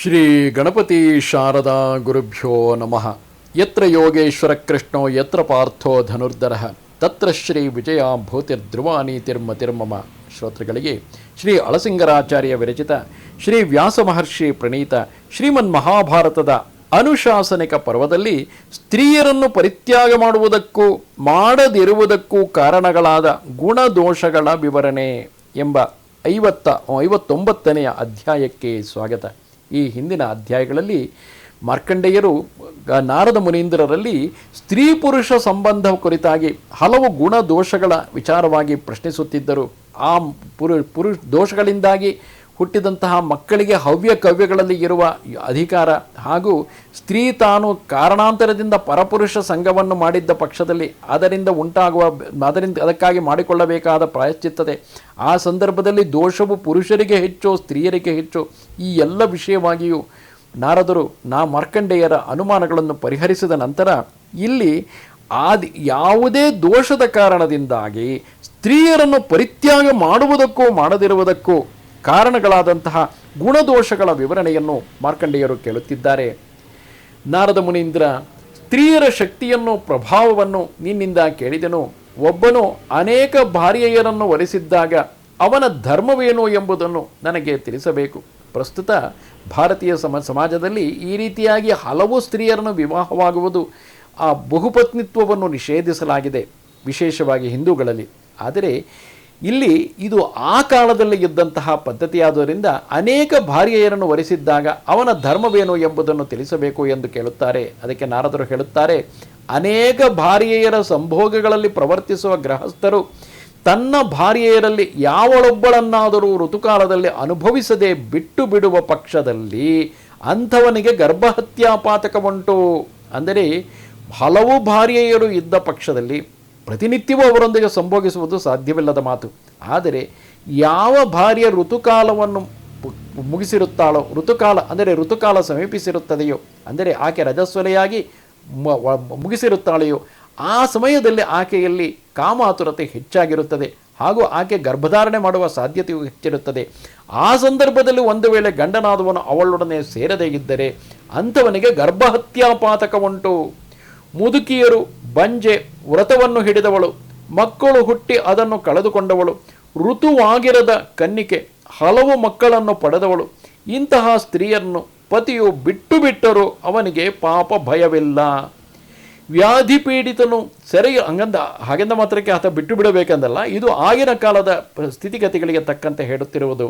ಶ್ರೀ ಗಣಪತಿ ಶಾರದಾ ಗುರುಭ್ಯೋ ನಮಃ. ಯತ್ರ ಯೋಗೇಶ್ವರ ಕೃಷ್ಣೋ ಯತ್ರ ಪಾರ್ಥೋ ಧನುರ್ಧರಃ ತತ್ರ ಶ್ರೀ ವಿಜಯ ಭೂತಿರ್ಧ್ರುವಾನೀತಿರ್ಮತಿರ್ಮಮ. ಶ್ರೋತೃಗಳಿಗೆ ಶ್ರೀ ಅಳಸಿಂಗರಾಚಾರ್ಯ ವಿರಚಿತ ಶ್ರೀ ವ್ಯಾಸ ಮಹರ್ಷಿ ಪ್ರಣೀತ ಶ್ರೀಮನ್ ಮಹಾಭಾರತದ ಅನುಶಾಸನಿಕ ಪರ್ವದಲ್ಲಿ ಸ್ತ್ರೀಯರನ್ನು ಪರಿತ್ಯಾಗ ಮಾಡುವುದಕ್ಕೂ ಮಾಡದಿರುವುದಕ್ಕೂ ಕಾರಣಗಳಾದ ಗುಣದೋಷಗಳ ವಿವರಣೆ ಎಂಬ 59ನೆಯ ಅಧ್ಯಾಯಕ್ಕೆ ಸ್ವಾಗತ. ಈ ಹಿಂದಿನ ಅಧ್ಯಾಯಗಳಲ್ಲಿ ಮಾರ್ಕಂಡೇಯರು ನಾರದ ಮುನೀಂದ್ರರಲ್ಲಿ ಸ್ತ್ರೀ ಪುರುಷ ಸಂಬಂಧ ಕುರಿತಾಗಿ ಹಲವು ಗುಣದೋಷಗಳ ವಿಚಾರವಾಗಿ ಪ್ರಶ್ನಿಸುತ್ತಿದ್ದರು. ಆ ದೋಷಗಳಿಂದಾಗಿ ಹುಟ್ಟಿದಂತಹ ಮಕ್ಕಳಿಗೆ ಹವ್ಯ ಕವ್ಯಗಳಲ್ಲಿ ಇರುವ ಅಧಿಕಾರ ಹಾಗೂ ಸ್ತ್ರೀ ತಾನು ಕಾರಣಾಂತರದಿಂದ ಪರಪುರುಷ ಸಂಘವನ್ನು ಮಾಡಿದ್ದ ಪಕ್ಷದಲ್ಲಿ ಅದಕ್ಕಾಗಿ ಮಾಡಿಕೊಳ್ಳಬೇಕಾದ ಪ್ರಾಯಶ್ಚಿತ್ತತೆ, ಆ ಸಂದರ್ಭದಲ್ಲಿ ದೋಷವು ಪುರುಷರಿಗೆ ಹೆಚ್ಚು ಸ್ತ್ರೀಯರಿಗೆ ಹೆಚ್ಚು, ಈ ಎಲ್ಲ ವಿಷಯವಾಗಿಯೂ ನಾರದರು ಮಾರ್ಕಂಡೇಯರ ಅನುಮಾನಗಳನ್ನು ಪರಿಹರಿಸಿದ ನಂತರ ಇಲ್ಲಿ ಯಾವುದೇ ದೋಷದ ಕಾರಣದಿಂದಾಗಿ ಸ್ತ್ರೀಯರನ್ನು ಪರಿತ್ಯಾಗ ಮಾಡುವುದಕ್ಕೂ ಮಾಡದಿರುವುದಕ್ಕೂ ಕಾರಣಗಳಾದಂತಹ ಗುಣದೋಷಗಳ ವಿವರಣೆಯನ್ನು ಮಾರ್ಕಂಡೇಯರು ಕೇಳುತ್ತಿದ್ದಾರೆ. ನಾರದ ಮುನೀಂದ್ರ, ಸ್ತ್ರೀಯರ ಶಕ್ತಿಯನ್ನು ಪ್ರಭಾವವನ್ನು ನಿನ್ನಿಂದ ಕೇಳಿದೆನು. ಒಬ್ಬನು ಅನೇಕ ಭಾರ್ಯೆಯರನ್ನು ವರಿಸಿದ್ದಾಗ ಅವನ ಧರ್ಮವೇನು ಎಂಬುದನ್ನು ನನಗೆ ತಿಳಿಸಬೇಕು. ಪ್ರಸ್ತುತ ಭಾರತೀಯ ಸಮಾಜದಲ್ಲಿ ಈ ರೀತಿಯಾಗಿ ಹಲವು ಸ್ತ್ರೀಯರನ್ನು ವಿವಾಹವಾಗುವುದು ಆ ಬಹುಪತ್ನಿತ್ವವನ್ನು ನಿಷೇಧಿಸಲಾಗಿದೆ, ವಿಶೇಷವಾಗಿ ಹಿಂದೂಗಳಲ್ಲಿ. ಆದರೆ ಇಲ್ಲಿ ಇದು ಆ ಕಾಲದಲ್ಲಿ ಇದ್ದಂತಹ ಪದ್ಧತಿಯಾದ್ದರಿಂದ ಅನೇಕ ಭಾರ್ಯೆಯರನ್ನು ವರಿಸಿದ್ದಾಗ ಅವನ ಧರ್ಮವೇನು ಎಂಬುದನ್ನು ತಿಳಿಸಬೇಕು ಎಂದು ಕೇಳುತ್ತಾರೆ. ಅದಕ್ಕೆ ನಾರದರು ಹೇಳುತ್ತಾರೆ, ಅನೇಕ ಭಾರ್ಯೆಯರ ಸಂಭೋಗಗಳಲ್ಲಿ ಪ್ರವರ್ತಿಸುವ ಗೃಹಸ್ಥರು ತನ್ನ ಭಾರ್ಯೆಯರಲ್ಲಿ ಯಾವಳೊಬ್ಬಳನ್ನಾದರೂ ಋತುಕಾಲದಲ್ಲಿ ಅನುಭವಿಸದೆ ಬಿಟ್ಟು ಬಿಡುವ ಪಕ್ಷದಲ್ಲಿ ಅಂಥವನಿಗೆ ಗರ್ಭಹತ್ಯಾಪಾತಕವುಂಟು. ಅಂದರೆ ಹಲವು ಭಾರ್ಯೆಯರು ಇದ್ದ ಪಕ್ಷದಲ್ಲಿ ಪ್ರತಿನಿತ್ಯವೂ ಅವರೊಂದಿಗೆ ಸಂಭೋಗಿಸುವುದು ಸಾಧ್ಯವಿಲ್ಲದ ಮಾತು. ಆದರೆ ಯಾವ ಭಾರ್ಯ ಋತುಕಾಲವನ್ನು ಮುಗಿಸಿರುತ್ತಾಳೋ, ಋತುಕಾಲ ಸಮೀಪಿಸಿರುತ್ತದೆಯೋ, ಅಂದರೆ ಆಕೆ ರಜಸ್ವಲೆಯಾಗಿ ಮುಗಿಸಿರುತ್ತಾಳೆಯೋ, ಆ ಸಮಯದಲ್ಲಿ ಆಕೆಯಲ್ಲಿ ಕಾಮಾತುರತೆ ಹೆಚ್ಚಾಗಿರುತ್ತದೆ ಹಾಗೂ ಆಕೆ ಗರ್ಭಧಾರಣೆ ಮಾಡುವ ಸಾಧ್ಯತೆಯೂ ಹೆಚ್ಚಿರುತ್ತದೆ. ಆ ಸಂದರ್ಭದಲ್ಲಿ ಒಂದು ವೇಳೆ ಗಂಡನಾದವನು ಅವಳೊಡನೆ ಸೇರದೇ ಇದ್ದರೆ ಅಂಥವನಿಗೆ ಗರ್ಭಹತ್ಯಾಪಾತಕವುಂಟು. ಮುದುಕಿಯರು, ಬಂಜೆ, ವ್ರತವನ್ನು ಹಿಡಿದವಳು, ಮಕ್ಕಳು ಹುಟ್ಟಿ ಅದನ್ನು ಕಳೆದುಕೊಂಡವಳು, ಋತುವಾಗಿರದ ಕನ್ನಿಕೆ, ಹಲವು ಮಕ್ಕಳನ್ನು ಪಡೆದವಳು, ಇಂತಹ ಸ್ತ್ರೀಯನ್ನು ಪತಿಯು ಬಿಟ್ಟರೂ ಅವನಿಗೆ ಪಾಪ ಭಯವಿಲ್ಲ. ವ್ಯಾಧಿ ಪೀಡಿತನು ಹಾಗೆಂದ ಮಾತ್ರಕ್ಕೆ ಆತ ಬಿಟ್ಟು ಬಿಡಬೇಕೆಂದಲ್ಲ, ಇದು ಆಗಿನ ಕಾಲದ ಸ್ಥಿತಿಗತಿಗಳಿಗೆ ತಕ್ಕಂತೆ ಹೇಳುತ್ತಿರುವುದು.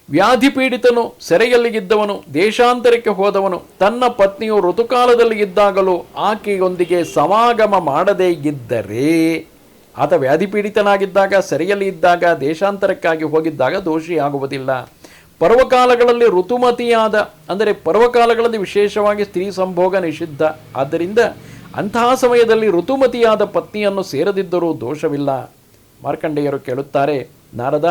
ವ್ಯಾಧಿ ಪೀಡಿತನು, ಸೆರೆಯಲ್ಲಿ ಇದ್ದವನು, ದೇಶಾಂತರಕ್ಕೆ ಹೋದವನು ತನ್ನ ಪತ್ನಿಯು ಋತುಕಾಲದಲ್ಲಿ ಇದ್ದಾಗಲೂ ಆಕೆಯೊಂದಿಗೆ ಸಮಾಗಮ ಮಾಡದೇ ಇದ್ದರೆ, ಆತ ವ್ಯಾಧಿ ಪೀಡಿತನಾಗಿದ್ದಾಗ, ಸೆರೆಯಲ್ಲಿ ಇದ್ದಾಗ, ದೇಶಾಂತರಕ್ಕಾಗಿ ಹೋಗಿದ್ದಾಗ ದೋಷಿಯಾಗುವುದಿಲ್ಲ. ಪರ್ವಕಾಲಗಳಲ್ಲಿ ಋತುಮತಿಯಾದ, ಅಂದರೆ ಪರ್ವಕಾಲಗಳಲ್ಲಿ ವಿಶೇಷವಾಗಿ ಸ್ತ್ರೀ ಸಂಭೋಗ ನಿಷಿದ್ಧ. ಆದ್ದರಿಂದ ಅಂತಹ ಸಮಯದಲ್ಲಿ ಋತುಮತಿಯಾದ ಪತ್ನಿಯನ್ನು ಸೇರದಿದ್ದರೂ ದೋಷವಿಲ್ಲ. ಮಾರ್ಕಂಡೇಯರು ಕೇಳುತ್ತಾರೆ, ನಾರದ,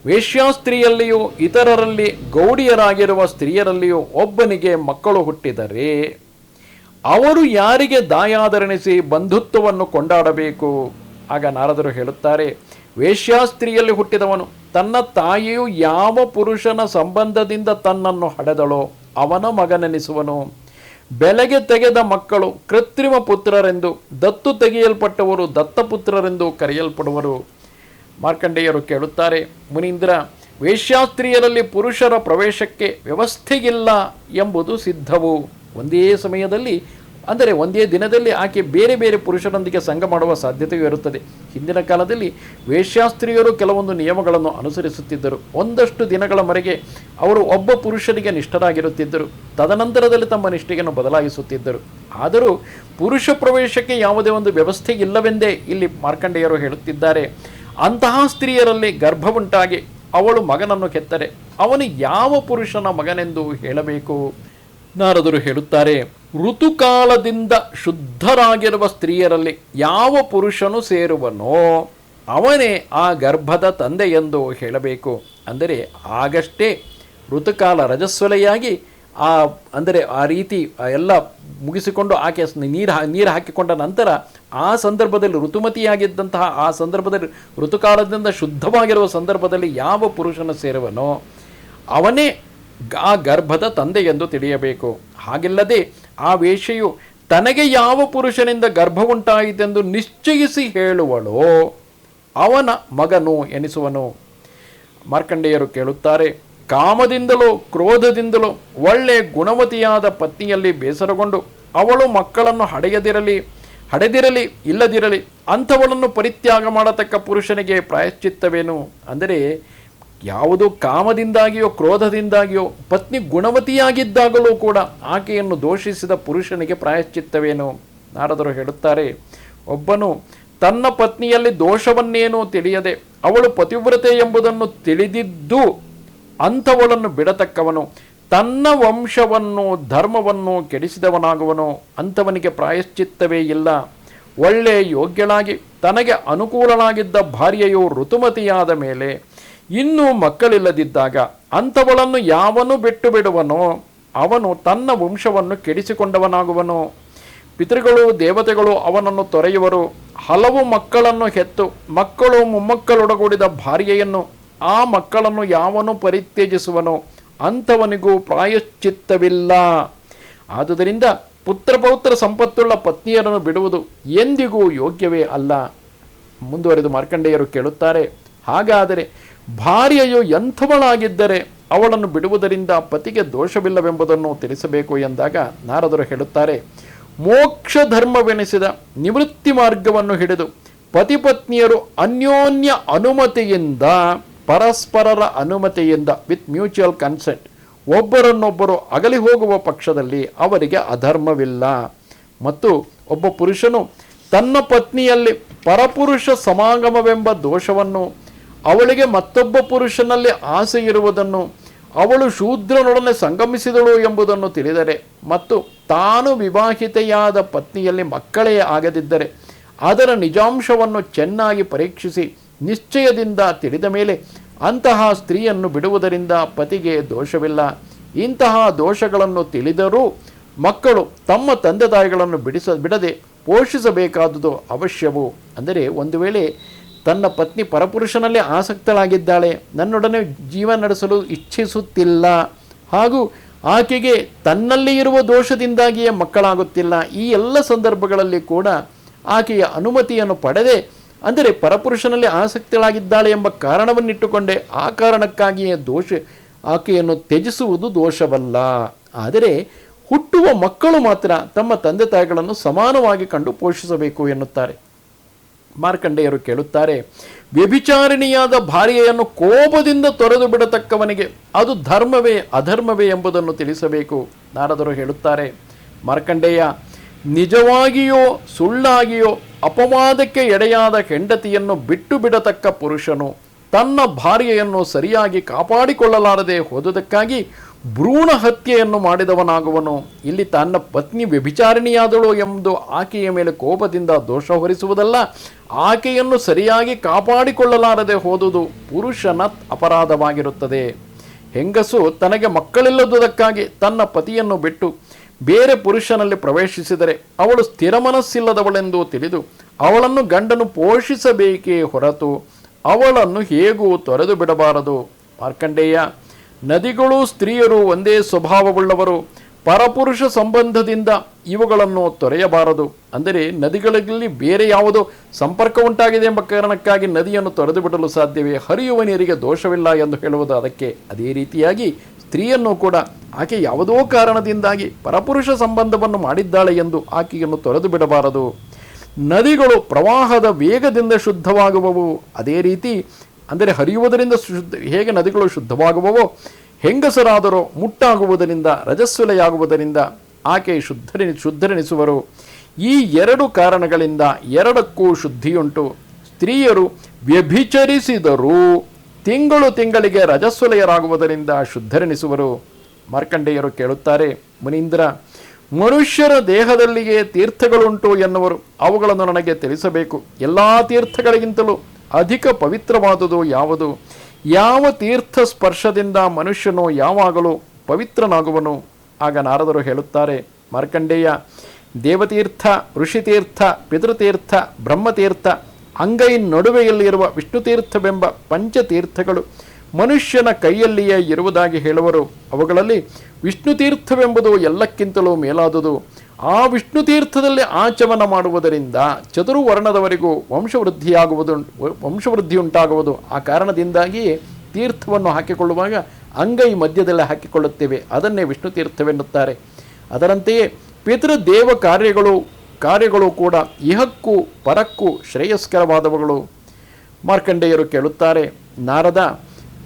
ವೇಶ್ಯಾಸ್ತ್ರೀಯಲ್ಲಿಯೂ ಇತರರಲ್ಲಿ ಗೌಡಿಯರಾಗಿರುವ ಸ್ತ್ರೀಯರಲ್ಲಿಯೂ ಒಬ್ಬನಿಗೆ ಮಕ್ಕಳು ಹುಟ್ಟಿದರೆ ಅವರು ಯಾರಿಗೆ ದಾಯಾದರೆಣಿಸಿ ಬಂಧುತ್ವವನ್ನು ಕೊಂಡಾಡಬೇಕು? ಆಗ ನಾರದರು ಹೇಳುತ್ತಾರೆ, ವೇಶ್ಯಾಸ್ತ್ರೀಯಲ್ಲಿ ಹುಟ್ಟಿದವನು ತನ್ನ ತಾಯಿಯು ಯಾವ ಪುರುಷನ ಸಂಬಂಧದಿಂದ ತನ್ನನ್ನು ಹಡೆದಳೋ ಅವನ ಮಗನೆನಿಸುವನು. ಬೆಲೆಗೆ ತೆಗೆದ ಮಕ್ಕಳು ಕೃತ್ರಿಮ ಪುತ್ರರೆಂದು, ದತ್ತು ತೆಗೆಯಲ್ಪಟ್ಟವರು ದತ್ತಪುತ್ರರೆಂದು ಕರೆಯಲ್ಪಡುವರು. ಮಾರ್ಕಂಡೇಯರು ಕೇಳುತ್ತಾರೆ, ಮುನೀಂದ್ರ, ವೇಶ್ಯಾಸ್ತ್ರೀಯರಲ್ಲಿ ಪುರುಷರ ಪ್ರವೇಶಕ್ಕೆ ವ್ಯವಸ್ಥೆಯಿಲ್ಲ ಎಂಬುದು ಸಿದ್ಧವು. ಒಂದೇ ಸಮಯದಲ್ಲಿ, ಅಂದರೆ ಒಂದೇ ದಿನದಲ್ಲಿ ಆಕೆ ಬೇರೆ ಬೇರೆ ಪುರುಷರೊಂದಿಗೆ ಸಂಘ ಮಾಡುವ ಸಾಧ್ಯತೆಯೂ ಇರುತ್ತದೆ. ಹಿಂದಿನ ಕಾಲದಲ್ಲಿ ವೇಶ್ಯಾಸ್ತ್ರೀಯರು ಕೆಲವೊಂದು ನಿಯಮಗಳನ್ನು ಅನುಸರಿಸುತ್ತಿದ್ದರು. ಒಂದಷ್ಟು ದಿನಗಳವರೆಗೆ ಅವರು ಒಬ್ಬ ಪುರುಷನಿಗೆ ನಿಷ್ಠರಾಗಿರುತ್ತಿದ್ದರು. ತದನಂತರದಲ್ಲಿ ತಮ್ಮ ನಿಷ್ಠೆಯನ್ನು ಬದಲಾಯಿಸುತ್ತಿದ್ದರು. ಆದರೂ ಪುರುಷ ಪ್ರವೇಶಕ್ಕೆ ಯಾವುದೇ ಒಂದು ವ್ಯವಸ್ಥೆ ಇಲ್ಲವೆಂದೇ ಇಲ್ಲಿ ಮಾರ್ಕಂಡೇಯರು ಹೇಳುತ್ತಿದ್ದಾರೆ. ಅಂತಹ ಸ್ತ್ರೀಯರಲ್ಲಿ ಗರ್ಭವುಂಟಾಗಿ ಅವಳು ಮಗನನ್ನು ಕೆತ್ತರೆ ಅವನು ಯಾವ ಪುರುಷನ ಮಗನೆಂದು ಹೇಳಬೇಕು? ನಾರದರು ಹೇಳುತ್ತಾರೆ, ಋತುಕಾಲದಿಂದ ಶುದ್ಧರಾಗಿರುವ ಸ್ತ್ರೀಯರಲ್ಲಿ ಯಾವ ಪುರುಷನು ಸೇರುವನೋ ಅವನೇ ಆ ಗರ್ಭದ ತಂದೆ ಎಂದು ಹೇಳಬೇಕು. ಅಂದರೆ ಆಗಷ್ಟೇ ಋತುಕಾಲ ರಜಸ್ವಲೆಯಾಗಿ ಅಂದರೆ ಆ ರೀತಿ ಎಲ್ಲ ಮುಗಿಸಿಕೊಂಡು ಆಕೆ ನೀರು ಹಾಕಿಕೊಂಡ ನಂತರ ಆ ಸಂದರ್ಭದಲ್ಲಿ ಋತುಮತಿಯಾಗಿದ್ದಂತಹ ಆ ಸಂದರ್ಭದಲ್ಲಿ ಋತುಕಾಲದಿಂದ ಶುದ್ಧವಾಗಿರುವ ಸಂದರ್ಭದಲ್ಲಿ ಯಾವ ಪುರುಷನ ಸೇರುವನೋ ಅವನೇ ಆ ಗರ್ಭದ ತಂದೆ ಎಂದು ತಿಳಿಯಬೇಕು. ಹಾಗಿಲ್ಲದೆ ಆ ವೇಶ್ಯೆಯು ತನಗೆ ಯಾವ ಪುರುಷನಿಂದ ಗರ್ಭ ಉಂಟಾಯಿತೆಂದು ನಿಶ್ಚಯಿಸಿ ಹೇಳುವಳೋ ಅವನ ಮಗನು ಎನಿಸುವನು. ಮಾರ್ಕಂಡೇಯರು ಕೇಳುತ್ತಾರೆ, ಕಾಮದಿಂದಲೋ ಕ್ರೋಧದಿಂದಲೋ ಒಳ್ಳೆ ಗುಣವತಿಯಾದ ಪತ್ನಿಯಲ್ಲಿ ಬೇಸರಗೊಂಡು ಅವಳು ಮಕ್ಕಳನ್ನು ಹಡೆದಿರಲಿ ಇಲ್ಲದಿರಲಿ ಅಂಥವಳನ್ನು ಪರಿತ್ಯಾಗ ಮಾಡತಕ್ಕ ಪುರುಷನಿಗೆ ಪ್ರಾಯಶ್ಚಿತ್ತವೇನು? ಅಂದರೆ ಯಾವುದು ಕಾಮದಿಂದಾಗಿಯೋ ಕ್ರೋಧದಿಂದಾಗಿಯೋ ಪತ್ನಿ ಗುಣವತಿಯಾಗಿದ್ದಾಗಲೂ ಕೂಡ ಆಕೆಯನ್ನು ದೋಷಿಸಿದ ಪುರುಷನಿಗೆ ಪ್ರಾಯಶ್ಚಿತ್ತವೇನು? ನಾರದರು ಹೇಳುತ್ತಾರೆ, ಒಬ್ಬನು ತನ್ನ ಪತ್ನಿಯಲ್ಲಿ ದೋಷವನ್ನೇನೂ ತಿಳಿಯದೆ ಅವಳು ಪತಿವ್ರತೆ ಎಂಬುದನ್ನು ತಿಳಿದಿದ್ದು ಅಂಥವಳನ್ನು ಬಿಡತಕ್ಕವನು ತನ್ನ ವಂಶವನ್ನು ಧರ್ಮವನ್ನು ಕೆಡಿಸಿದವನಾಗುವನು. ಅಂಥವನಿಗೆ ಪ್ರಾಯಶ್ಚಿತ್ತವೇ ಇಲ್ಲ. ಒಳ್ಳೆ ಯೋಗ್ಯಳಾಗಿ ತನಗೆ ಅನುಕೂಲನಾಗಿದ್ದ ಭಾರ್ಯೆಯು ಋತುಮತಿಯಾದ ಮೇಲೆ ಇನ್ನೂ ಮಕ್ಕಳಿಲ್ಲದಿದ್ದಾಗ ಅಂಥವಳನ್ನು ಯಾವನು ಬಿಟ್ಟು ಬಿಡುವನೋ ಅವನು ತನ್ನ ವಂಶವನ್ನು ಕೆಡಿಸಿಕೊಂಡವನಾಗುವನು. ಪಿತೃಗಳು ದೇವತೆಗಳು ಅವನನ್ನು ತೊರೆಯುವರು. ಹಲವು ಮಕ್ಕಳನ್ನು ಹೆತ್ತು ಮಕ್ಕಳು ಮೊಮ್ಮಕ್ಕಳೊಡಗೂಡಿದ ಭಾರ್ಯೆಯನ್ನು ಆ ಮಕ್ಕಳನ್ನು ಯಾವನು ಪರಿತ್ಯಜಿಸುವನೋ ಅಂಥವನಿಗೂ ಪ್ರಾಯಶ್ಚಿತ್ತವಿಲ್ಲ. ಆದುದರಿಂದ ಪುತ್ರಪೌತ್ರ ಸಂಪತ್ತುಳ್ಳ ಪತ್ನಿಯರನ್ನು ಬಿಡುವುದು ಎಂದಿಗೂ ಯೋಗ್ಯವೇ ಅಲ್ಲ. ಮುಂದುವರೆದು ಮಾರ್ಕಂಡೇಯರು ಕೇಳುತ್ತಾರೆ, ಹಾಗಾದರೆ ಭಾರ್ಯೆಯು ಎಂಥವಳಾಗಿದ್ದರೆ ಅವಳನ್ನು ಬಿಡುವುದರಿಂದ ಪತಿಗೆ ದೋಷವಿಲ್ಲವೆಂಬುದನ್ನು ತಿಳಿಸಬೇಕು ಎಂದಾಗ ನಾರದರು ಹೇಳುತ್ತಾರೆ, ಮೋಕ್ಷ ಧರ್ಮವೆನಿಸಿದ ನಿವೃತ್ತಿ ಮಾರ್ಗವನ್ನು ಹಿಡಿದು ಪತಿಪತ್ನಿಯರು ಅನ್ಯೋನ್ಯ ಅನುಮತಿಯಿಂದ ಪರಸ್ಪರರ ಅನುಮತಿಯಿಂದ ವಿತ್ ಮ್ಯೂಚುವಲ್ ಕನ್ಸೆಂಟ್ ಒಬ್ಬರನ್ನೊಬ್ಬರು ಅಗಲಿ ಹೋಗುವ ಪಕ್ಷದಲ್ಲಿ ಅವರಿಗೆ ಅಧರ್ಮವಿಲ್ಲ. ಮತ್ತು ಒಬ್ಬ ಪುರುಷನು ತನ್ನ ಪತ್ನಿಯಲ್ಲಿ ಪರಪುರುಷ ಸಮಾಗಮವೆಂಬ ದೋಷವನ್ನು, ಅವಳಿಗೆ ಮತ್ತೊಬ್ಬ ಪುರುಷನಲ್ಲಿ ಆಸೆ ಇರುವುದನ್ನು, ಅವಳು ಶೂದ್ರನೊಡನೆ ಸಂಗಮಿಸಿದಳು ಎಂಬುದನ್ನು ತಿಳಿದರೆ ಮತ್ತು ತಾನು ವಿವಾಹಿತೆಯಾದ ಪತ್ನಿಯಲ್ಲಿ ಮಕ್ಕಳೇ ಆಗದಿದ್ದರೆ ಅದರ ನಿಜಾಂಶವನ್ನು ಚೆನ್ನಾಗಿ ಪರೀಕ್ಷಿಸಿ ನಿಶ್ಚಯದಿಂದ ತಿಳಿದ ಮೇಲೆ ಅಂತಹ ಸ್ತ್ರೀಯನ್ನು ಬಿಡುವುದರಿಂದ ಪತಿಗೆ ದೋಷವಿಲ್ಲ. ಇಂತಹ ದೋಷಗಳನ್ನು ತಿಳಿದರೂ ಮಕ್ಕಳು ತಮ್ಮ ತಂದೆ ತಾಯಿಗಳನ್ನು ಬಿಡದೆ ಪೋಷಿಸಬೇಕಾದುದು ಅವಶ್ಯವು. ಅಂದರೆ ಒಂದು ವೇಳೆ ತನ್ನ ಪತ್ನಿ ಪರಪುರುಷನಲ್ಲೇ ಆಸಕ್ತಳಾಗಿದ್ದಾಳೆ, ನನ್ನೊಡನೆ ಜೀವನ ನಡೆಸಲು ಇಚ್ಛಿಸುತ್ತಿಲ್ಲ, ಹಾಗೂ ಆಕೆಗೆ ತನ್ನಲ್ಲಿ ಇರುವ ದೋಷದಿಂದಾಗಿಯೇ ಮಕ್ಕಳಾಗುತ್ತಿಲ್ಲ, ಈ ಎಲ್ಲ ಸಂದರ್ಭಗಳಲ್ಲಿ ಕೂಡ ಆಕೆಯ ಅನುಮತಿಯನ್ನು ಪಡೆದೇ, ಅಂದರೆ ಪರಪುರುಷನಲ್ಲಿ ಆಸಕ್ತಳಾಗಿದ್ದಾಳೆ ಎಂಬ ಕಾರಣವನ್ನಿಟ್ಟುಕೊಂಡೇ ಆ ಕಾರಣಕ್ಕಾಗಿಯೇ ಆಕೆಯನ್ನು ತ್ಯಜಿಸುವುದು ದೋಷವಲ್ಲ. ಆದರೆ ಹುಟ್ಟುವ ಮಕ್ಕಳು ಮಾತ್ರ ತಮ್ಮ ತಂದೆ ತಾಯಿಗಳನ್ನು ಸಮಾನವಾಗಿ ಕಂಡು ಪೋಷಿಸಬೇಕು ಎನ್ನುತ್ತಾರೆ. ಮಾರ್ಕಂಡೇಯರು ಕೇಳುತ್ತಾರೆ, ವ್ಯಭಿಚಾರಿಣಿಯಾದ ಭಾರ್ಯೆಯನ್ನು ಕೋಪದಿಂದ ತೊರೆದು ಬಿಡತಕ್ಕವನಿಗೆ ಅದು ಧರ್ಮವೇ ಅಧರ್ಮವೇ ಎಂಬುದನ್ನು ತಿಳಿಸಬೇಕು. ನಾರದರು ಹೇಳುತ್ತಾರೆ, ಮಾರ್ಕಂಡೇಯ, ನಿಜವಾಗಿಯೋ ಸುಳ್ಳಾಗಿಯೋ ಅಪವಾದಕ್ಕೆ ಎಡೆಯಾದ ಹೆಂಡತಿಯನ್ನು ಬಿಟ್ಟು ಬಿಡತಕ್ಕ ಪುರುಷನು ತನ್ನ ಭಾರ್ಯೆಯನ್ನು ಸರಿಯಾಗಿ ಕಾಪಾಡಿಕೊಳ್ಳಲಾರದೆ ಹೋದುದಕ್ಕಾಗಿ ಭ್ರೂಣ ಹತ್ಯೆಯನ್ನು ಮಾಡಿದವನಾಗುವನು. ಇಲ್ಲಿ ತನ್ನ ಪತ್ನಿ ವ್ಯಭಿಚಾರಿಣಿಯಾದಳು ಎಂಬುದು ಆಕೆಯ ಮೇಲೆ ಕೋಪದಿಂದ ದೋಷ ಹೊರಿಸುವುದಲ್ಲ, ಆಕೆಯನ್ನು ಸರಿಯಾಗಿ ಕಾಪಾಡಿಕೊಳ್ಳಲಾರದೆ ಹೋದುದು ಪುರುಷನ ಅಪರಾಧವಾಗಿರುತ್ತದೆ. ಹೆಂಗಸು ತನಗೆ ಮಕ್ಕಳಿಲ್ಲದುದಕ್ಕಾಗಿ ತನ್ನ ಪತಿಯನ್ನು ಬಿಟ್ಟು ಬೇರೆ ಪುರುಷನಲ್ಲಿ ಪ್ರವೇಶಿಸಿದರೆ ಅವಳು ಸ್ಥಿರ ಮನಸ್ಸಿಲ್ಲದವಳೆಂದು ತಿಳಿದು ಅವಳನ್ನು ಗಂಡನು ಪೋಷಿಸಬೇಕೇ ಹೊರತು ಅವಳನ್ನು ಹೇಗೂ ತೊರೆದು ಬಿಡಬಾರದು. ಮಾರ್ಕಂಡೇಯ, ನದಿಗಳು ಸ್ತ್ರೀಯರು ಒಂದೇ ಸ್ವಭಾವವುಳ್ಳವರು, ಪರಪುರುಷ ಸಂಬಂಧದಿಂದ ಇವುಗಳನ್ನು ತೊರೆಯಬಾರದು. ಅಂದರೆ ನದಿಗಳಲ್ಲಿ ಬೇರೆ ಯಾವುದೋ ಸಂಪರ್ಕ ಉಂಟಾಗಿದೆ ಎಂಬ ಕಾರಣಕ್ಕಾಗಿ ನದಿಯನ್ನು ತೊರೆದು ಬಿಡಲು ಸಾಧ್ಯವೇ? ಹರಿಯುವ ನೀರಿಗೆ ದೋಷವಿಲ್ಲ ಎಂದು ಹೇಳುವುದು ಅದಕ್ಕೆ. ಅದೇ ರೀತಿಯಾಗಿ ಸ್ತ್ರೀಯನ್ನು ಕೂಡ ಆಕೆ ಯಾವುದೋ ಕಾರಣದಿಂದಾಗಿ ಪರಪುರುಷ ಸಂಬಂಧವನ್ನು ಮಾಡಿದ್ದಾಳೆ ಎಂದು ಆಕೆಯನ್ನು ತೊರೆದು ಬಿಡಬಾರದು. ನದಿಗಳು ಪ್ರವಾಹದ ವೇಗದಿಂದ ಶುದ್ಧವಾಗುವವು. ಅದೇ ರೀತಿ ಅಂದರೆ ಹರಿಯುವುದರಿಂದ ಹೇಗೆ ನದಿಗಳು ಶುದ್ಧವಾಗುವವೋ, ಹೆಂಗಸರಾದರೂ ಮುಟ್ಟಾಗುವುದರಿಂದ ರಜಸ್ವಲೆಯಾಗುವುದರಿಂದ ಆಕೆ ಶುದ್ಧರೆನಿಸುವರು. ಈ ಎರಡು ಕಾರಣಗಳಿಂದ ಎರಡಕ್ಕೂ ಶುದ್ಧಿಯುಂಟು. ಸ್ತ್ರೀಯರು ವ್ಯಭಿಚರಿಸಿದರೂ ತಿಂಗಳಿಗೆ ರಜಸ್ವಲೆಯರಾಗುವುದರಿಂದ ಶುದ್ಧರೆನಿಸುವರು. ಮಾರ್ಕಂಡೇಯರು ಕೇಳುತ್ತಾರೆ, ಮುನೀಂದ್ರ, ಮನುಷ್ಯರ ದೇಹದಲ್ಲಿಯೇ ತೀರ್ಥಗಳುಂಟು ಎನ್ನುವರು, ಅವುಗಳನ್ನು ನನಗೆ ತಿಳಿಸಬೇಕು. ಎಲ್ಲ ತೀರ್ಥಗಳಿಗಿಂತಲೂ ಅಧಿಕ ಪವಿತ್ರವಾದುದು ಯಾವುದು? ಯಾವ ತೀರ್ಥ ಸ್ಪರ್ಶದಿಂದ ಮನುಷ್ಯನು ಯಾವಾಗಲೂ ಪವಿತ್ರನಾಗುವನು? ಆಗ ನಾರದರು ಹೇಳುತ್ತಾರೆ, ಮಾರ್ಕಂಡೇಯ, ದೇವತೀರ್ಥ, ಋಷಿತೀರ್ಥ, ಪಿತೃತೀರ್ಥ, ಬ್ರಹ್ಮತೀರ್ಥ, ಅಂಗೈ ನಡುವೆಯಲ್ಲಿರುವ ವಿಷ್ಣುತೀರ್ಥವೆಂಬ ಪಂಚತೀರ್ಥಗಳು ಮನುಷ್ಯನ ಕೈಯಲ್ಲಿಯೇ ಇರುವುದಾಗಿ ಹೇಳುವರು. ಅವುಗಳಲ್ಲಿ ವಿಷ್ಣು ತೀರ್ಥವೆಂಬುದು ಎಲ್ಲಕ್ಕಿಂತಲೂ ಮೇಲಾದುದು. ಆ ವಿಷ್ಣು ತೀರ್ಥದಲ್ಲಿ ಆಚಮನ ಮಾಡುವುದರಿಂದ ಚತುರ್ವರ್ಣದವರೆಗೂ ವಂಶವೃದ್ಧಿ ಉಂಟಾಗುವುದು. ಆ ಕಾರಣದಿಂದಾಗಿಯೇ ತೀರ್ಥವನ್ನು ಹಾಕಿಕೊಳ್ಳುವಾಗ ಅಂಗೈ ಮಧ್ಯದಲ್ಲಿ ಹಾಕಿಕೊಳ್ಳುತ್ತೇವೆ, ಅದನ್ನೇ ವಿಷ್ಣು ತೀರ್ಥವೆನ್ನುತ್ತಾರೆ. ಅದರಂತೆಯೇ ಪಿತೃದೇವ ಕಾರ್ಯಗಳು ಕೂಡ ಇಹಕ್ಕೂ ಪರಕ್ಕೂ ಶ್ರೇಯಸ್ಕರವಾದವುಗಳು. ಮಾರ್ಕಂಡೇಯರು ಕೇಳುತ್ತಾರೆ, ನಾರದ,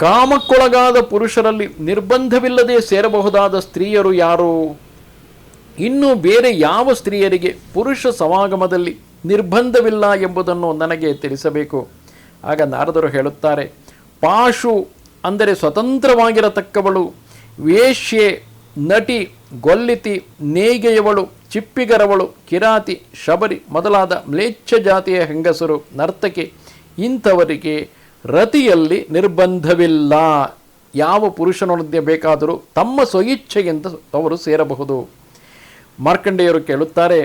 ಕಾಮಕ್ಕೊಳಗಾದ ಪುರುಷರಲ್ಲಿ ನಿರ್ಬಂಧವಿಲ್ಲದೆ ಸೇರಬಹುದಾದ ಸ್ತ್ರೀಯರು ಯಾರು? ಇನ್ನು ಬೇರೆ ಯಾವ ಸ್ತ್ರೀಯರಿಗೆ ಪುರುಷ ಸಮಾಗಮದಲ್ಲಿ ನಿರ್ಬಂಧವಿಲ್ಲ ಎಂಬುದನ್ನು ನನಗೆ ತಿಳಿಸಬೇಕು. ಆಗ ನಾರದರು ಹೇಳುತ್ತಾರೆ, ಪಾಶು ಅಂದರೆ ಸ್ವತಂತ್ರವಾಗಿರತಕ್ಕವಳು, ವೇಶ್ಯೆ, ನಟಿ, ಗೊಲ್ಲಿತಿ, ನೇಯ್ಗೆಯವಳು, ಚಿಪ್ಪಿಗರವಳು, ಕಿರಾತಿ, ಶಬರಿ ಮೊದಲಾದ ಮ್ಲೇಚ್ಛ ಜಾತಿಯ ಹೆಂಗಸರು, ನರ್ತಕಿ, ಇಂಥವರಿಗೆ ರತಿಯಲ್ಲಿ ನಿರ್ಬಂಧವಿಲ್ಲ. ಯಾವ ಪುರುಷನೊಂದಿಗೆ ಬೇಕಾದರೂ ತಮ್ಮ ಸ್ವಇಚ್ಛೆಗಿಂತ ಅವರು ಸೇರಬಹುದು. ಮಾರ್ಕಂಡೇಯರು ಕೇಳುತ್ತಾರೆ,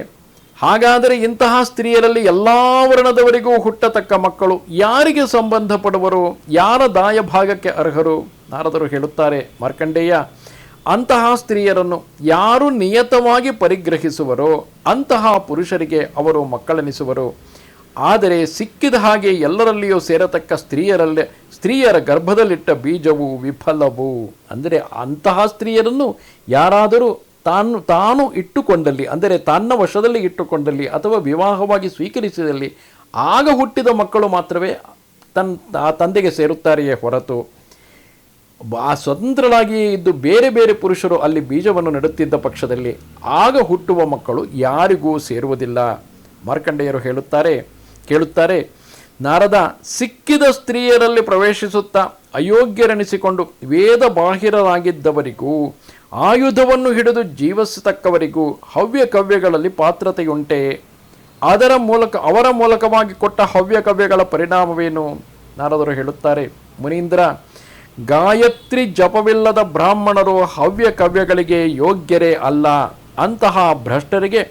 ಹಾಗಾದರೆ ಇಂತಹ ಸ್ತ್ರೀಯರಲ್ಲಿ ಎಲ್ಲ ವರ್ಣದವರಿಗೂ ಹುಟ್ಟತಕ್ಕ ಮಕ್ಕಳು ಯಾರಿಗೆ ಸಂಬಂಧಪಡುವರು? ಯಾರ ದಾಯಭಾಗಕ್ಕೆ ಅರ್ಹರು? ನಾರದರು ಹೇಳುತ್ತಾರೆ, ಮಾರ್ಕಂಡೇಯ, ಅಂತಹ ಸ್ತ್ರೀಯರನ್ನು ಯಾರು ನಿಯತವಾಗಿ ಪರಿಗ್ರಹಿಸುವರೋ ಅಂತಹ ಪುರುಷರಿಗೆ ಅವರು ಮಕ್ಕಳೆನಿಸುವರು. ಆದರೆ ಸಿಕ್ಕಿದ ಹಾಗೆ ಎಲ್ಲರಲ್ಲಿಯೂ ಸೇರತಕ್ಕ ಸ್ತ್ರೀಯರ ಗರ್ಭದಲ್ಲಿಟ್ಟ ಬೀಜವು ವಿಫಲವು. ಅಂದರೆ ಅಂತಹ ಸ್ತ್ರೀಯರನ್ನು ಯಾರಾದರೂ ತಾನು ಇಟ್ಟುಕೊಂಡಲ್ಲಿ, ಅಂದರೆ ತನ್ನ ವಶದಲ್ಲಿ ಇಟ್ಟುಕೊಂಡಲ್ಲಿ ಅಥವಾ ವಿವಾಹವಾಗಿ ಸ್ವೀಕರಿಸಿದಲ್ಲಿ ಆಗ ಹುಟ್ಟಿದ ಮಕ್ಕಳು ಮಾತ್ರವೇ ತಂದೆಗೆ ಸೇರುತ್ತಾರೆಯೇ ಹೊರತು ಸ್ವತಂತ್ರರಾಗಿ ಇದ್ದು ಬೇರೆ ಬೇರೆ ಪುರುಷರು ಅಲ್ಲಿ ಬೀಜವನ್ನು ನೆಡುತ್ತಿದ್ದ ಪಕ್ಷದಲ್ಲಿ ಆಗ ಹುಟ್ಟುವ ಮಕ್ಕಳು ಯಾರಿಗೂ ಸೇರುವುದಿಲ್ಲ. ಮಾರ್ಕಂಡೇಯರು ಕೇಳುತ್ತಾರೆ, ನಾರದ, ಸಿಕ್ಕಿದ ಸ್ತ್ರೀಯರಲ್ಲಿ ಪ್ರವೇಶಿಸುತ್ತಾ ಅಯೋಗ್ಯರೆನಿಸಿಕೊಂಡು ವೇದ ಬಾಹಿರರಾಗಿದ್ದವರಿಗೂ ಆಯುಧವನ್ನು ಹಿಡಿದು ಜೀವಿಸತಕ್ಕವರಿಗೂ ಹವ್ಯ ಕವ್ಯಗಳಲ್ಲಿ ಪಾತ್ರತೆಯುಂಟೆ? ಅವರ ಮೂಲಕವಾಗಿ ಕೊಟ್ಟ ಹವ್ಯ ಕವ್ಯಗಳ ಪರಿಣಾಮವೇನು? ನಾರದರು ಹೇಳುತ್ತಾರೆ, ಮುನೀಂದ್ರ, ಗಾಯತ್ರಿ ಜಪವಿಲ್ಲದ ಬ್ರಾಹ್ಮಣರು ಹವ್ಯ ಕವ್ಯಗಳಿಗೆ ಯೋಗ್ಯರೇ ಅಲ್ಲ. ಅಂತಹ ಭ್ರಷ್ಟರಿಗೆ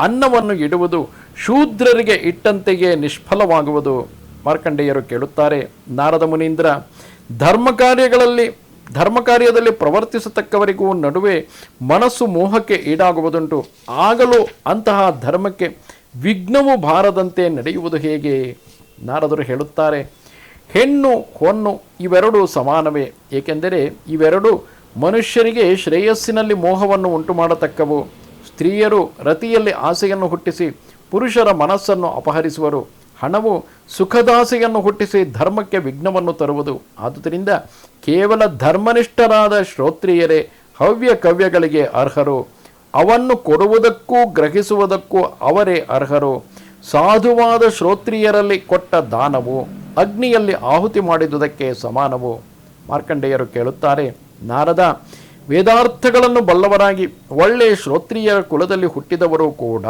ಅನ್ನವನ್ನು ಇಡುವುದು ಶೂದ್ರರಿಗೆ ಇಟ್ಟಂತೆಯೇ ನಿಷ್ಫಲವಾಗುವುದು. ಮಾರ್ಕಂಡೇಯರು ಕೇಳುತ್ತಾರೆ, ನಾರದ ಮುನೀಂದ್ರ, ಧರ್ಮಕಾರ್ಯದಲ್ಲಿ ಪ್ರವರ್ತಿಸತಕ್ಕವರಿಗೂ ನಡುವೆ ಮನಸ್ಸು ಮೋಹಕ್ಕೆ ಈಡಾಗುವುದುಂಟು. ಆಗಲೂ ಅಂತಹ ಧರ್ಮಕ್ಕೆ ವಿಘ್ನವು ಬಾರದಂತೆ ನಡೆಯುವುದು ಹೇಗೆ? ನಾರದರು ಹೇಳುತ್ತಾರೆ, ಹೆಣ್ಣು ಹೊನ್ನು ಇವೆರಡೂ ಸಮಾನವೇ. ಏಕೆಂದರೆ ಇವೆರಡೂ ಮನುಷ್ಯರಿಗೆ ಶ್ರೇಯಸ್ಸಿನಲ್ಲಿ ಮೋಹವನ್ನು ಉಂಟು ಮಾಡತಕ್ಕವು. ಸ್ತ್ರೀಯರು ರತಿಯಲ್ಲಿ ಆಸೆಯನ್ನು ಹುಟ್ಟಿಸಿ ಪುರುಷರ ಮನಸ್ಸನ್ನು ಅಪಹರಿಸುವರು. ಹಣವು ಸುಖದಾಸೆಯನ್ನು ಹುಟ್ಟಿಸಿ ಧರ್ಮಕ್ಕೆ ವಿಘ್ನವನ್ನು ತರುವುದು. ಆದುದರಿಂದ ಕೇವಲ ಧರ್ಮನಿಷ್ಠರಾದ ಶ್ರೋತ್ರಿಯರೇ ಹವ್ಯ ಕವ್ಯಗಳಿಗೆ ಅರ್ಹರು. ಅವನ್ನು ಕೊಡುವುದಕ್ಕೂ ಗ್ರಹಿಸುವುದಕ್ಕೂ ಅವರೇ ಅರ್ಹರು. ಸಾಧುವಾದ ಶ್ರೋತ್ರಿಯರಲ್ಲಿ ಕೊಟ್ಟ ದಾನವು ಅಗ್ನಿಯಲ್ಲಿ ಆಹುತಿ ಮಾಡಿದುದಕ್ಕೆ ಸಮಾನವು. ಮಾರ್ಕಂಡೇಯರು ಕೇಳುತ್ತಾರೆ, ನಾರದ, ವೇದಾರ್ಥಗಳನ್ನು ಬಲ್ಲವರಾಗಿ ಒಳ್ಳೆಯ ಶ್ರೋತ್ರಿಯರ ಕುಲದಲ್ಲಿ ಹುಟ್ಟಿದವರು ಕೂಡ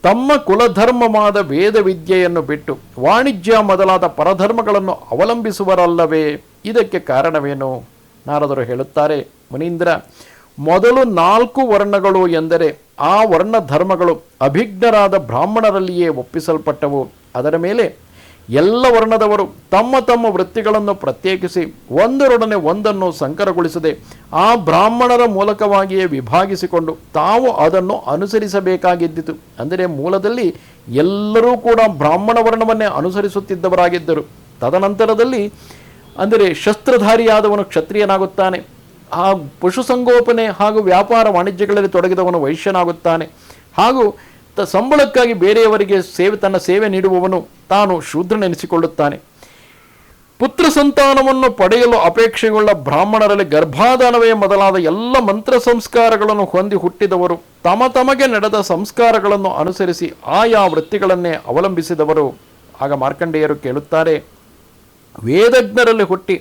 ತಮ್ಮ ಕುಲಧರ್ಮವಾದ ವೇದ ವಿದ್ಯೆಯನ್ನು ಬಿಟ್ಟು ವಾಣಿಜ್ಯ ಮೊದಲಾದ ಪರಧರ್ಮಗಳನ್ನು ಅವಲಂಬಿಸುವರಲ್ಲವೇ? ಇದಕ್ಕೆ ಕಾರಣವೇನು? ನಾರದರು ಹೇಳುತ್ತಾರೆ, ಮುನೀಂದ್ರ, ಮೊದಲು 4 ವರ್ಣಗಳು ಎಂದರೆ ಆ ವರ್ಣ ಧರ್ಮಗಳು ಅಭಿಜ್ಞರಾದ ಬ್ರಾಹ್ಮಣರಲ್ಲಿಯೇ ಒಪ್ಪಿಸಲ್ಪಟ್ಟವು. ಅದರ ಮೇಲೆ ಎಲ್ಲ ವರ್ಣದವರು ತಮ್ಮ ತಮ್ಮ ವೃತ್ತಿಗಳನ್ನು ಪ್ರತ್ಯೇಕಿಸಿ ಒಂದರೊಡನೆ ಒಂದನ್ನು ಸಂಕರಗೊಳಿಸದೆ ಆ ಬ್ರಾಹ್ಮಣರ ಮೂಲಕವಾಗಿಯೇ ವಿಭಾಗಿಸಿಕೊಂಡು ತಾವು ಅದನ್ನು ಅನುಸರಿಸಬೇಕಾಗಿದ್ದಿತು. ಅಂದರೆ ಮೂಲದಲ್ಲಿ ಎಲ್ಲರೂ ಕೂಡ ಬ್ರಾಹ್ಮಣ ವರ್ಣವನ್ನೇ ಅನುಸರಿಸುತ್ತಿದ್ದವರಾಗಿದ್ದರು. ತದನಂತರದಲ್ಲಿ ಅಂದರೆ ಶಸ್ತ್ರಧಾರಿಯಾದವನು ಕ್ಷತ್ರಿಯನಾಗುತ್ತಾನೆ, ಆ ಪಶುಸಂಗೋಪನೆ ಹಾಗೂ ವ್ಯಾಪಾರ ವಾಣಿಜ್ಯಗಳಲ್ಲಿ ತೊಡಗಿದವನು ವೈಶ್ಯನಾಗುತ್ತಾನೆ, ಹಾಗೂ ಸಂಬಳಕ್ಕಾಗಿ ಬೇರೆಯವರಿಗೆ ತನ್ನ ಸೇವೆ ನೀಡುವವನು ತಾನು ಶೂದ್ರನೆನಿಸಿಕೊಳ್ಳುತ್ತಾನೆ. ಪುತ್ರ ಸಂತಾನವನ್ನು ಪಡೆಯಲು ಅಪೇಕ್ಷೆಯುಳ್ಳ ಬ್ರಾಹ್ಮಣರಲ್ಲಿ ಗರ್ಭಾಧಾನವೇ ಮೊದಲಾದ ಎಲ್ಲ ಮಂತ್ರ ಸಂಸ್ಕಾರಗಳನ್ನು ಹೊಂದಿ ಹುಟ್ಟಿದವರು ತಮಗೆ ನಡೆದ ಸಂಸ್ಕಾರಗಳನ್ನು ಅನುಸರಿಸಿ ಆಯಾ ವೃತ್ತಿಗಳನ್ನೇ ಅವಲಂಬಿಸಿದವರು. ಆಗ ಮಾರ್ಕಂಡೇಯರು ಕೇಳುತ್ತಾರೆ, ವೇದಜ್ಞರಲ್ಲಿ ಹುಟ್ಟಿ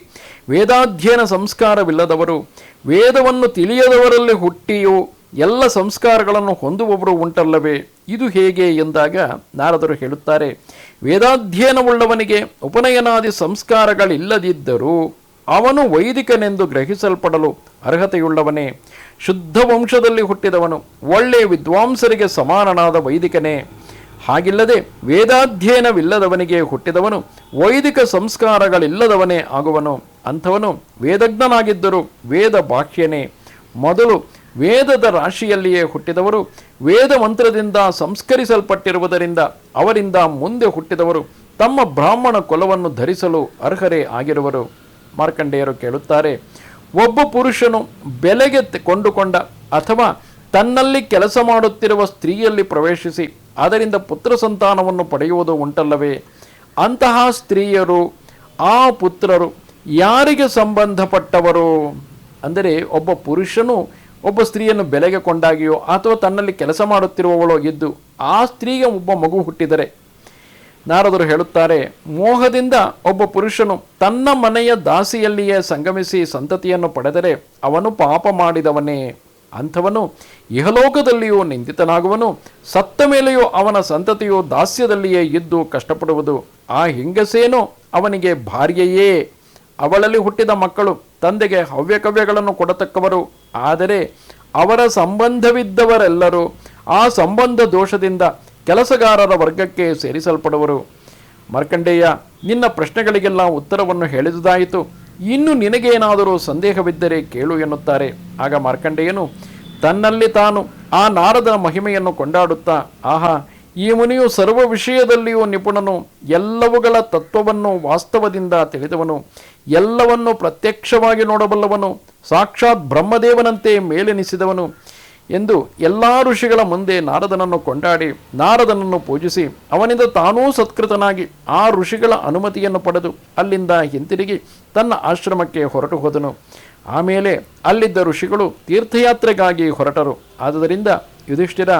ವೇದಾಧ್ಯಯನ ಸಂಸ್ಕಾರವಿಲ್ಲದವರು, ವೇದವನ್ನು ತಿಳಿಯದವರಲ್ಲಿ ಹುಟ್ಟಿಯೂ ಎಲ್ಲ ಸಂಸ್ಕಾರಗಳನ್ನು ಹೊಂದುವವರು ಉಂಟಲ್ಲವೇ? ಇದು ಹೇಗೆ ಎಂದಾಗ ನಾರದರು ಹೇಳುತ್ತಾರೆ, ವೇದಾಧ್ಯಯನವುಳ್ಳವನಿಗೆ ಉಪನಯನಾದಿ ಸಂಸ್ಕಾರಗಳಿಲ್ಲದಿದ್ದರೂ ಅವನು ವೈದಿಕನೆಂದು ಗ್ರಹಿಸಲ್ಪಡಲು ಅರ್ಹತೆಯುಳ್ಳವನೇ. ಶುದ್ಧ ವಂಶದಲ್ಲಿ ಹುಟ್ಟಿದವನು ಒಳ್ಳೆಯ ವಿದ್ವಾಂಸರಿಗೆ ಸಮಾನನಾದ ವೈದಿಕನೇ. ಹಾಗಿಲ್ಲದೆ ವೇದಾಧ್ಯಯನವಿಲ್ಲದವನಿಗೆ ಹುಟ್ಟಿದವನು ವೈದಿಕ ಸಂಸ್ಕಾರಗಳಿಲ್ಲದವನೇ ಆಗುವನು. ಅಂಥವನು ವೇದಜ್ಞನಾಗಿದ್ದರೂ ವೇದ ಬಾಹ್ಯನೇ. ಮೊದಲು ವೇದದ ರಾಶಿಯಲ್ಲಿಯೇ ಹುಟ್ಟಿದವರು ವೇದ ಮಂತ್ರದಿಂದ ಸಂಸ್ಕರಿಸಲ್ಪಟ್ಟಿರುವುದರಿಂದ ಅವರಿಂದ ಮುಂದೆ ಹುಟ್ಟಿದವರು ತಮ್ಮ ಬ್ರಾಹ್ಮಣ ಕುಲವನ್ನು ಧರಿಸಲು ಅರ್ಹರೇ ಆಗಿರುವರು. ಮಾರ್ಕಂಡೇಯರು ಕೇಳುತ್ತಾರೆ, ಒಬ್ಬ ಪುರುಷನು ಬೆಲೆಗೆ ಕೊಂಡುಕೊಂಡ ಅಥವಾ ತನ್ನಲ್ಲಿ ಕೆಲಸ ಮಾಡುತ್ತಿರುವ ಸ್ತ್ರೀಯಲ್ಲಿ ಪ್ರವೇಶಿಸಿ ಅದರಿಂದ ಪುತ್ರ ಸಂತಾನವನ್ನು ಪಡೆಯುವುದು ಉಂಟಲ್ಲವೇ? ಅಂತಹ ಸ್ತ್ರೀಯರು ಆ ಪುತ್ರರು ಯಾರಿಗೆ ಸಂಬಂಧಪಟ್ಟವರು? ಅಂದರೆ ಒಬ್ಬ ಪುರುಷನು ಒಬ್ಬ ಸ್ತ್ರೀಯನ್ನು ಬೆಲೆಗೆ ಕೊಂಡಾಗಿಯೋ ಅಥವಾ ತನ್ನಲ್ಲಿ ಕೆಲಸ ಮಾಡುತ್ತಿರುವವಳೋ ಇದ್ದು ಆ ಸ್ತ್ರೀಗೆ ಒಬ್ಬ ಮಗು ಹುಟ್ಟಿದರೆ, ನಾರದರು ಹೇಳುತ್ತಾರೆ, ಮೋಹದಿಂದ ಒಬ್ಬ ಪುರುಷನು ತನ್ನ ಮನೆಯ ದಾಸಿಯಲ್ಲಿಯೇ ಸಂಗಮಿಸಿ ಸಂತತಿಯನ್ನು ಪಡೆದರೆ ಅವನು ಪಾಪ ಮಾಡಿದವನೇ. ಅಂಥವನು ಇಹಲೋಕದಲ್ಲಿಯೂ ನಿಂದಿತನಾಗುವನು, ಸತ್ತ ಮೇಲೆಯೂ ಅವನ ಸಂತತಿಯು ದಾಸ್ಯದಲ್ಲಿಯೇ ಇದ್ದು ಕಷ್ಟಪಡುವುದು. ಆ ಹೆಂಗಸೇನೋ ಅವನಿಗೆ ಭಾರ್ಯೆಯೇ. ಅವಳಲ್ಲಿ ಹುಟ್ಟಿದ ಮಕ್ಕಳು ತಂದೆಗೆ ಹವ್ಯಕವ್ಯಗಳನ್ನು ಕೊಡತಕ್ಕವರು. ಆದರೆ ಅವರ ಸಂಬಂಧವಿದ್ದವರೆಲ್ಲರೂ ಆ ಸಂಬಂಧ ದೋಷದಿಂದ ಕೆಲಸಗಾರರ ವರ್ಗಕ್ಕೆ ಸೇರಿಸಲ್ಪಡುವರು. ಮಾರ್ಕಂಡೇಯ, ನಿನ್ನ ಪ್ರಶ್ನೆಗಳಿಗೆಲ್ಲ ಉತ್ತರವನ್ನು ಹೇಳಿದುದಾಯಿತು. ಇನ್ನು ನಿನಗೇನಾದರೂ ಸಂದೇಹವಿದ್ದರೆ ಕೇಳು ಎನ್ನುತ್ತಾರೆ. ಆಗ ಮಾರ್ಕಂಡೇಯನು ತನ್ನಲ್ಲಿ ತಾನು ಆ ನಾರದನ ಮಹಿಮೆಯನ್ನು ಕೊಂಡಾಡುತ್ತಾ, ಆಹಾ, ಈ ಮುನಿಯು ಸರ್ವ ವಿಷಯದಲ್ಲಿಯೂ ನಿಪುಣನು, ಎಲ್ಲವುಗಳ ತತ್ವವನ್ನು ವಾಸ್ತವದಿಂದ ತಿಳಿದವನು, ಎಲ್ಲವನ್ನು ಪ್ರತ್ಯಕ್ಷವಾಗಿ ನೋಡಬಲ್ಲವನು, ಸಾಕ್ಷಾತ್ ಬ್ರಹ್ಮದೇವನಂತೆ ಮೇಲೆನಿಸಿದವನು ಎಂದು ಎಲ್ಲ ಋಷಿಗಳ ಮುಂದೆ ನಾರದನನ್ನು ಕೊಂಡಾಡಿ ನಾರದನನ್ನು ಪೂಜಿಸಿ ಅವನಿಂದ ತಾನೂ ಸತ್ಕೃತನಾಗಿ ಆ ಋಷಿಗಳ ಅನುಮತಿಯನ್ನು ಪಡೆದು ಅಲ್ಲಿಂದ ಹಿಂತಿರುಗಿ ತನ್ನ ಆಶ್ರಮಕ್ಕೆ ಹೊರಟು ಹೋದನು. ಆಮೇಲೆ ಅಲ್ಲಿದ್ದ ಋಷಿಗಳು ತೀರ್ಥಯಾತ್ರೆಗಾಗಿ ಹೊರಟರು. ಆದುದರಿಂದ ಯುಧಿಷ್ಠಿರ,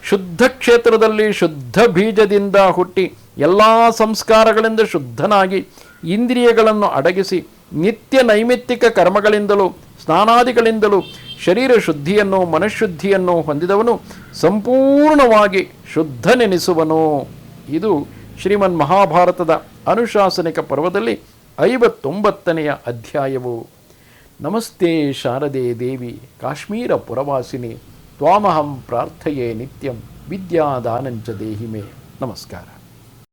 ಶುದ್ಧ ಕ್ಷೇತ್ರದಲ್ಲಿ ಶುದ್ಧ ಬೀಜದಿಂದ ಹುಟ್ಟಿ ಎಲ್ಲ ಸಂಸ್ಕಾರಗಳಿಂದ ಶುದ್ಧನಾಗಿ ಇಂದ್ರಿಯಗಳನ್ನು ಅಡಗಿಸಿ ನಿತ್ಯ ನೈಮಿತ್ತಿಕ ಕರ್ಮಗಳಿಂದಲೂ ಸ್ನಾನಾದಿಗಳಿಂದಲೂ ಶರೀರ ಶುದ್ಧಿಯನ್ನು ಮನಃಶುದ್ಧಿಯನ್ನು ಹೊಂದಿದವನು ಸಂಪೂರ್ಣವಾಗಿ ಶುದ್ಧನೆನಿಸುವನು. ಇದು ಶ್ರೀಮನ್ ಮಹಾಭಾರತದ ಅನುಶಾಸನಿಕ ಪರ್ವದಲ್ಲಿ 59ನೆಯ ಅಧ್ಯಾಯವು. ನಮಸ್ತೆ ಶಾರದೆ ದೇವಿ ಕಾಶ್ಮೀರ ಪುರವಾಸಿನಿ ತ್ವಾಮಹಂ ಪ್ರಾರ್ಥಯೇ ನಿತ್ಯಂ ವಿದ್ಯಾದಾನಂಚ ದೇಹಿಮೆ. ನಮಸ್ಕಾರ.